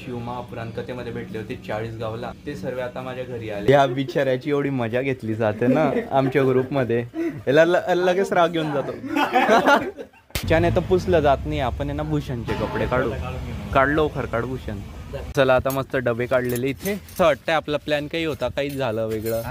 शिवमा पुराणकथेमध्ये भेटले होते 40 गावला, ते सर्व आता माझ्या घरी आले. या बिचाऱ्याची एवढी मजा घेतली जाते ना आमच्या ग्रुपमध्ये, याला लगेच राग येऊन जातो. त्याने तर पुसलं जात नाही. आपण ना भूषणचे कपडे काढलो खरकाड भूषण. चला आता मस्त डबे काढलेले इथे. असं वाटतंय आपला प्लॅन काही होता, काहीच झालं वेगळं.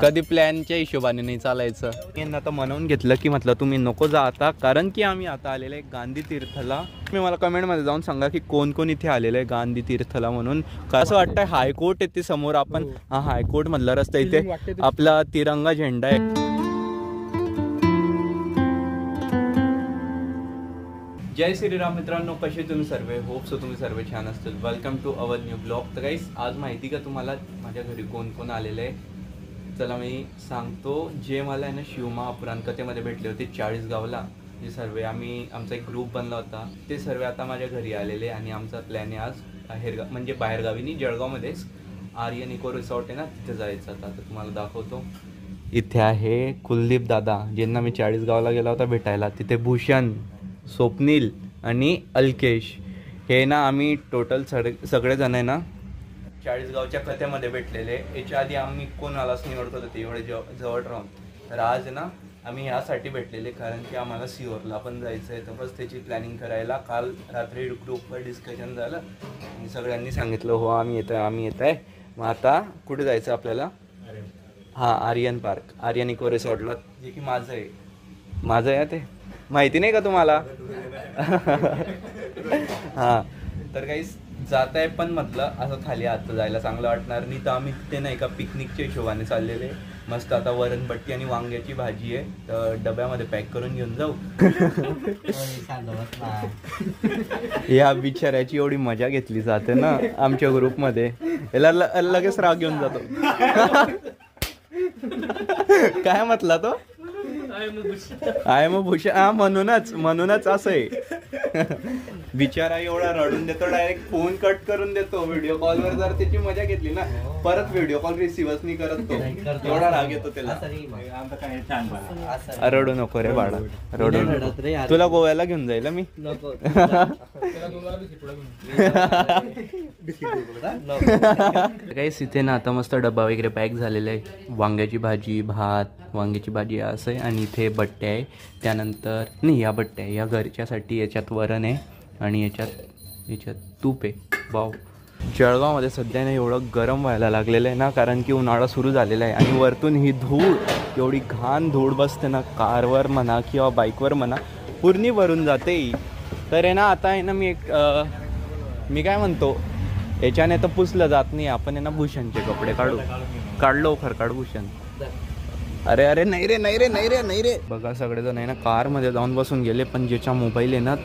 कधी प्लॅनच्या हिशोबाने नाही चालायचं. यांना तर म्हणून घेतलं की म्हटलं तुम्ही नको जा आता, कारण की आम्ही आता आलेलो आहे गांधी तीर्थला. तुम्ही मला कमेंटमध्ये जाऊन सांगा की कोण कोण इथे आलेलं आहे गांधी तीर्थला म्हणून. असं वाटतंय हायकोर्ट येते समोर आपण. हा हायकोर्ट मधला रस्ता, इथे आपला तिरंगा झेंडा आहे. जय श्रीराम मित्रांनो, कसे तुम्ही सर्व? होप सो तुम्ही सर्व छान असतील. Welcome to our new blog. तर गाईस आज माहिती का तुम्हाला माझ्या घरी कोण कोण आलेलं आहे? चला मी सांगतो. जे मला आहे ना शिवमा पुराणकथेमध्ये भेटले होते 40 गावला, जे सर्व आमचा एक ग्रुप बनला होता, ते सर्व आता माझ्या घरी आलेले. आणि आमचा प्लॅन आहे आज म्हणजे बाहेरगावी नाही, जळगावमध्येच आर्यन इको रिसॉर्ट आहे ना, तिथे जायचं. आता तुम्हाला दाखवतो. इथे आहे कुलदीप दादा, ज्यांना मी 40 गावला गेला होता भेटायला. तिथे भूषण, स्वप्नील आणि अल्केश, हे ना आम्ही टोटल सगळेजण आहे ना 40 गावच्या कथेमध्ये भेटलेले. याच्या आधी आम्ही कोणालाच निवडत होतो ते एवढे जवळ राहून. तर आज ना आम्ही ह्यासाठी भेटलेले कारण की आम्हाला सिहोरला पण जायचं आहे. तर बस त्याची प्लॅनिंग करायला काल रात्री ग्रुपवर डिस्कशन झालं आणि सगळ्यांनी सांगितलं हो आम्ही येत आहे. मग आता कुठे जायचं आपल्याला? हां, आर्यन पार्क, आर्यन इको रिसॉर्टला, जे की माझं आहे. ते माहिती नाही का तुम्हाला? हां, तर काही जात आहे. पण म्हटलं असं खाली हात जायला चांगलं वाटणार नाही, तर आम्ही तिथे नाही का पिकनिकच्या हिशोबाने चाललेले. मस्त आता वरणबट्टी आणि वांग्याची भाजी आहे, तर डब्यामध्ये पॅक करून घेऊन जाऊ. या बिचाऱ्याची एवढी मजा घेतली जाते ना आमच्या ग्रुपमध्ये, याला लगेच राग येऊन जातो. काय म्हटला तो? I am Bhushan. हा, म्हणूनच असं आहे. बिचारा एवढा रडून देतो, डायरेक्ट फोन कट करून देतो. व्हिडिओ कॉलवर जर त्याची मजा घेतली ना, परत व्हिडिओ कॉल रिसिव्हच नाही करत तो. एवढा राग येतो त्याला. रडू नको रे बाळा, रडू नको. तुला गोव्याला घेऊन जाईल मी. काही इथे ना आता मस्त डब्बा वगैरे पॅक झालेला आहे. वांग्याची भाजी, भात, वांग्याची भाजी असं आहे. आणि इथे बट्टे आहे. त्यानंतर नाही, या बट्टे आहे या घरच्यासाठी. याच्यात वरण आहे आणि याच्यात तूप आहे. वाव. जळगावमध्ये सध्या ना एवढं गरम व्हायला लागलेलं आहे ना, कारण की उन्हाळा सुरू झालेला आहे. आणि वरतून ही धूळ, एवढी घाण धूळ बसते ना, कारवर म्हणा किंवा बाईकवर म्हणा, पूर्ण भरून जाते. तर आहे ना आता आहे ना मी काय म्हणतो, याच्याने तर पुसलं जात नाही. आपण आहे ना भूषणचे कपडे काढलो खरकाड भूषण. अरे नाही रे. बघा सगळेजण आहे ना कारमध्ये जाऊन बसून गेले, पण ज्याचा मोबाईल आहे ना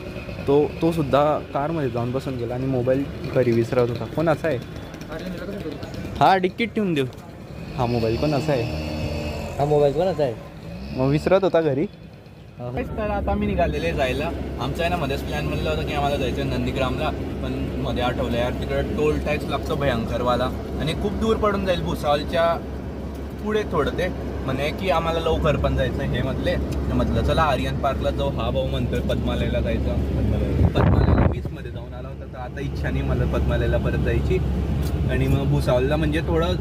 तो सुद्धा कारमध्ये जाऊन बसून गेला आणि मोबाईल घरी विसरत होता. कोणाचा आहे हा? डिक्कीट ठेवून देऊ. हा मोबाईल कोणाचा आहे? मग विसरत होता घरी. तर आता आम्ही निघालेले जायला. आमचा आहे ना मध्येच प्लॅन बनला होता की आम्हाला जायचं नंदीग्रामला, पण मध्ये आठवलं यार तिकडे टोल टॅक्स लागतो भयंकरवाला आणि खूप दूर पडून जाईल. भुसावळच्या पुढे थोडं ते म्हणे की आम्हाला लवकर पण जायचं हे म्हटलं चला आर्यन पार्कला जाऊ. हा भाऊ म्हणतोय पद्मालयला जायचं. पद्मालयला 20 मध्ये जाऊन आला होता, तर आता इच्छा नाही मला पद्मालयला परत जायची. आणि मग भुसावळला म्हणजे थोडं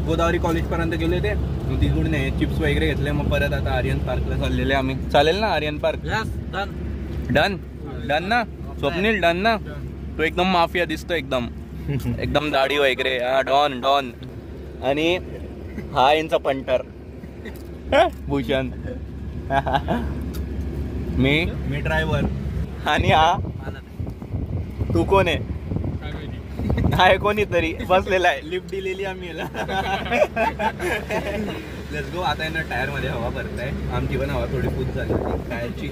गोदावरी कॉलेजपर्यंत गेले होते, मग तिकडून चिप्स वगैरे घेतले. मग परत आता आर्यन पार्कला चाललेले आम्ही. चालेल ना आर्यन पार्क? डन ना स्वप्नील? डन ना? तो एकदम माफिया दिसतो, एकदम दाढी वगैरे. हा डॉन. आणि हा यांचा पंटर भूषण. मी ड्रायव्हर. आणि हा तू कोण आहे? कोणीतरी बसलेला आहे. लिफ्ट दिलेली आम्ही याला. Let's go. आता यांना टायर मध्ये हवा भरत आहे. आमची पण हवा थोडी फुल झाली होती टायरची.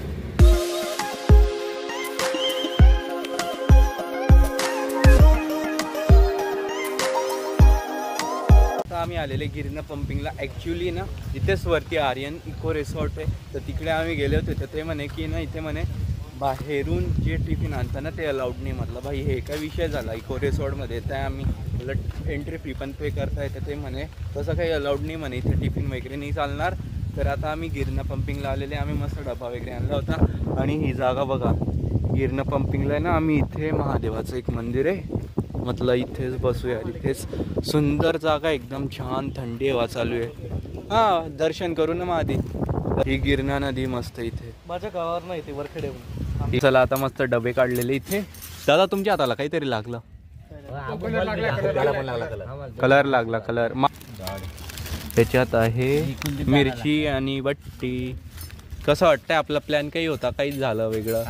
आम्ही आलेले गिरणा पंपिंगला. ॲक्च्युली ना इथेच वरती आर्यन इको रिसॉर्ट आहे, तर तिकडे आम्ही गेले होते. तर ते म्हणे की ना इथे म्हणे बाहेरून जे टिफिन आणतं ना ते अलाउड नाही. म्हटलं भाई हे काय विषय झाला इको रिसॉर्टमध्ये? तर आम्ही उलट एंट्री फी पण पे करता येते. ते म्हणे तसं काही अलाउड नाही म्हणे, इथे टिफिन वगैरे नाही चालणार. तर आता आम्ही गिरणा पंपिंगला आलेले. आम्ही मस्त डबा वगैरे आणला होता. आणि ही जागा बघा, गिरणं पंपिंगला आहे ना, आम्ही इथे महादेवाचं एक मंदिर आहे, म्हटलं इथेच बसूया. इथेच सुंदर जागा, एकदम छान थंडी हवा चालू आहे. हा, दर्शन करू ना मग आधी. ही गिरणा नदी मस्त इथे, माझ्या गावावर नाही ते वरखेडे. चला आता मस्त डबे काढलेले इथे. दादा तुमच्या हाताला काहीतरी लागलं, कलर लागला. कलर त्याच्यात आहे मिरची आणि बट्टी. कसं वाटतंय आपला प्लॅन काही होता, काहीच झालं वेगळं.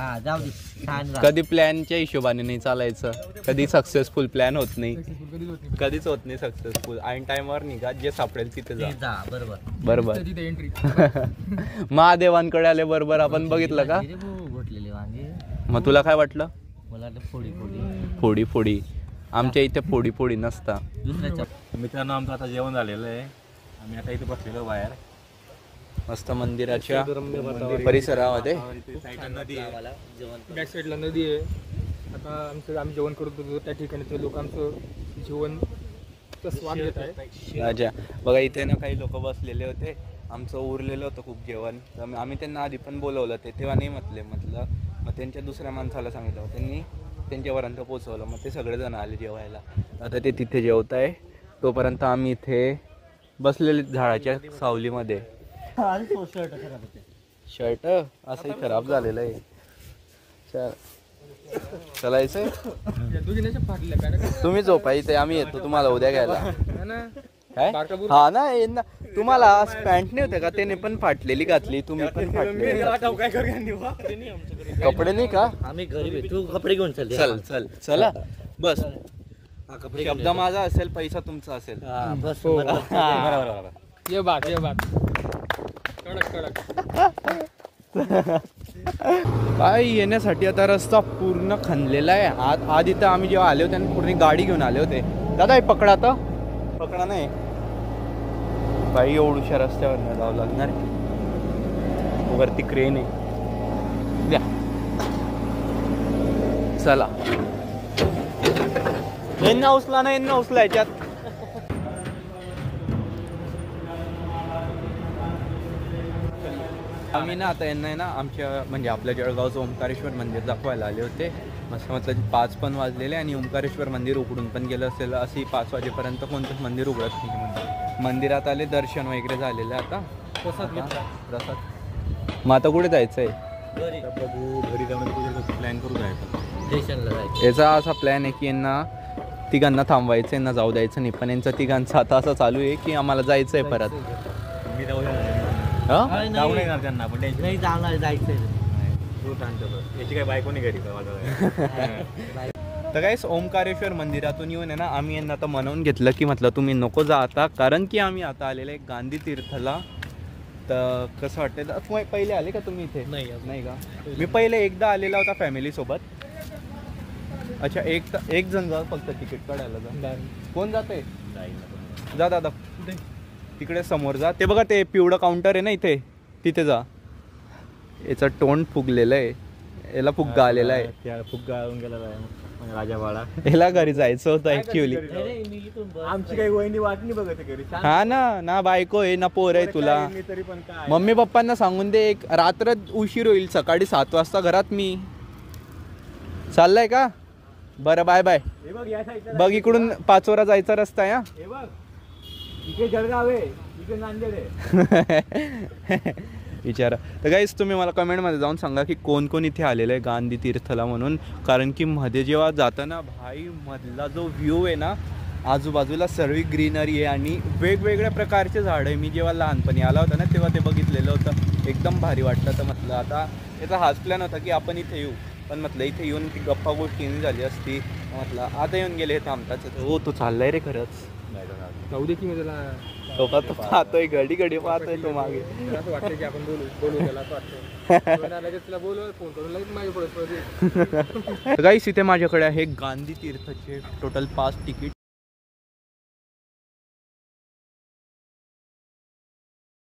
कधी प्लॅनच्या हिशोबाने नाही चालायचं, कधी सक्सेसफुल प्लॅन होत नाही, कधीच होत नाही सक्सेसफुल. ऐन टाइमवर निघा, जे सापडेल तिथे जा. बरोबर. महादेवांकडे आले बरोबर आपण बघितलं का. मग तुला काय वाटलं. फोडी फोडी आमच्या इथे फोडी फोडी नसता. मित्रांनो आमचं आता जेवण झालेलं आहे, आम्ही आता इथे बसलेलो बाहेर मस्त मंदिराच्या परिसरामध्ये. बॅक साईडला नदी आहे. आता आम्ही जेवण करत होतो त्या ठिकाणी लोकांचं जेवण स्वाद घेत आहे. अच्छा, बघा इथे ना काही लोक बसलेले होते, आमचं उरलेलं होतं खूप जेवण. तर आम्ही त्यांना आधी पण बोलवलं, ते तेव्हा नाही म्हटलं. मग त्यांच्या दुसऱ्या माणसाला सांगितलं, त्यांनी त्यांच्यापर्यंत पोचवलं. मग ते सगळेजण आले जेवायला. आता ते तिथे जेवत आहे, तोपर्यंत आम्ही इथे बसलेले झाडाच्या सावलीमध्ये. शर्ट असंही खराब झालेलं आहे. चलायचंय. तुम्ही झोपा इथे, आम्ही येतो तुम्हाला उद्या घ्यायला. काय हा ना, तुम्हाला पॅन्ट नाही होते का, त्याने पण फाटलेली घातली, तुम्ही पण फाटलेली. कपडे नाही का, आम्ही घरी तू कपडे घेऊन चल. चल चल चला बस. शब्द माझा असेल, पैसा तुमचा असेल. बस ये बात कडक काय येण्यासाठी आता रस्ता पूर्ण खणलेला आहे. आधी तर आम्ही जेव्हा आले होते आणि पूर्ण गाडी घेऊन आले होते. दादा हे पकडा, आता पकडा नाही बाई, एवढूशा रस्त्यावर नाही जावं लागणार. वरती क्रेन आहे, द्या. चला, यांना उचला ना, यांना उचला याच्यात. आम्ही ना आता यांना आहे ना आमच्या म्हणजे आपल्या जळगावचं ओंकारेश्वर मंदिर दाखवायला आले होते. मस्त म्हटलं 5 पण वाजलेले आणि ओंकारेश्वर मंदिर उघडून पण गेलं असेल. अशी 5 वाजेपर्यंत कोणतंच मंदिर उघडत नाही. मंदिरात आले, दर्शन वगैरे झालेलं आहे. आता प्रसाद. मग आता कुठे जायचं आहे. घरी जाऊन प्लॅन करू जायचं. याचा असा प्लॅन आहे की यांना तिघांना थांबवायचं, यांना जाऊ द्यायचं नाही. पण यांचं तिघांचं आता असं चालू आहे की आम्हाला जायचं आहे परत. मी जाऊ त्यांना पण नाही जाणार, जायचंय. याची काय बायको नाही घरी. तर काहीच ओंकारेश्वर मंदिरातून येऊन आहे ना आम्ही यांना आता म्हणून घेतलं की म्हटलं तुम्ही नको जा आता, कारण की आम्ही आता आलेलं आहे गांधी तीर्थला. तर कसं वाटतं, पहिले आले का तुम्ही इथे. नाही का, मी पहिले एकदा आलेला होता फॅमिलीसोबत. अच्छा, एक जण जा फक्त तिकीट काढायला. जा, कोण जाते. जा दादा, तिकडे समोर जा. ते बघा ते पिवळं काउंटर आहे ना इथे, तिथे जा. याचं तोंड फुगलेलं आहे, याला फुग्गा आलेला आहे. फुग्गा आळून गेलेला आहे राजा बाळा. याला घरी जायचं होतं ऍक्च्युअली. आमची काही वहिनी वाट नाही बघत घरी. हा ना बायको आहे ना पोर आहे तुला. मम्मी पप्पांना सांगून दे, एक रात्र उशीर होईल, सकाळी 7 वाजता घरात मी. चाललाय का. बरं, बाय बाय. बघ इकडून 5 जायचा रस्ता आहे. हा इकडे जळगाव आहे, इकडे नांदेड आहे. विचारा. तर गाईस तुम्ही मला कमेंटमध्ये जाऊन सांगा की कोण कोण इथे आलेलं आहे गांधी तीर्थला म्हणून. कारण की मध्ये जेव्हा जाताना भाई मधला जो व्ह्यू आहे ना, आजूबाजूला सर्व ग्रीनरी आहे आणि वेगवेगळ्या प्रकारचे झाड आहे. मी जेव्हा लहानपणी आला होता ना तेव्हा ते बघितलेलं होतं, एकदम भारी वाटतं. तर म्हटलं आता याचा हाच प्लॅन होता की आपण इथे येऊ, पण म्हटलं इथे येऊन ती गप्पा गोष्टी झाली असती. म्हटलं आता येऊन गेले हे थांबताच. हो तो चाललाय रे खरंच. जाऊ दे की मी त्याला तो पाहतोय, घडी पाहतोय तो मागे. असं वाटतं की आपण बोलू त्याला, असं वाटतं त्याला बोलू, फोन करून लगेच माझ्या पुढे. गाईस इथे माझ्याकडे आहे गांधी तीर्थचे टोटल 5 तिकीट.